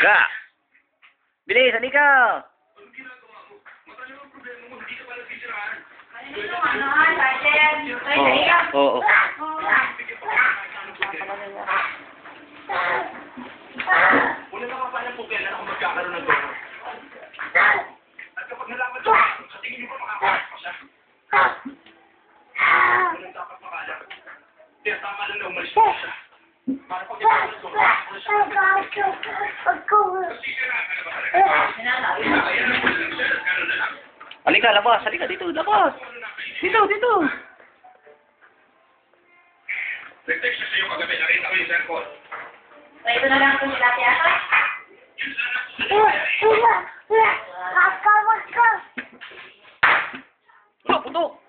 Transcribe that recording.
Ka! Bilis, halika! Oo. Wala na pa alam po kailan ako magkakaroon ng gano'n. At kapag nalaman ko, sa tingin niyo ba makakakas pa siya? Walang dapat makalam. Kaya tama lang na umalis ko siya. Para pag ipagod ko, ano siya? Kasi kailangan na ba talaga? Halika, labas. Halika, dito, labas. Dito, dito. Nag-text siya sa'yo kagabi, nakita ko yung cellphone. Ito na lang ito nila, Tiago. Puto!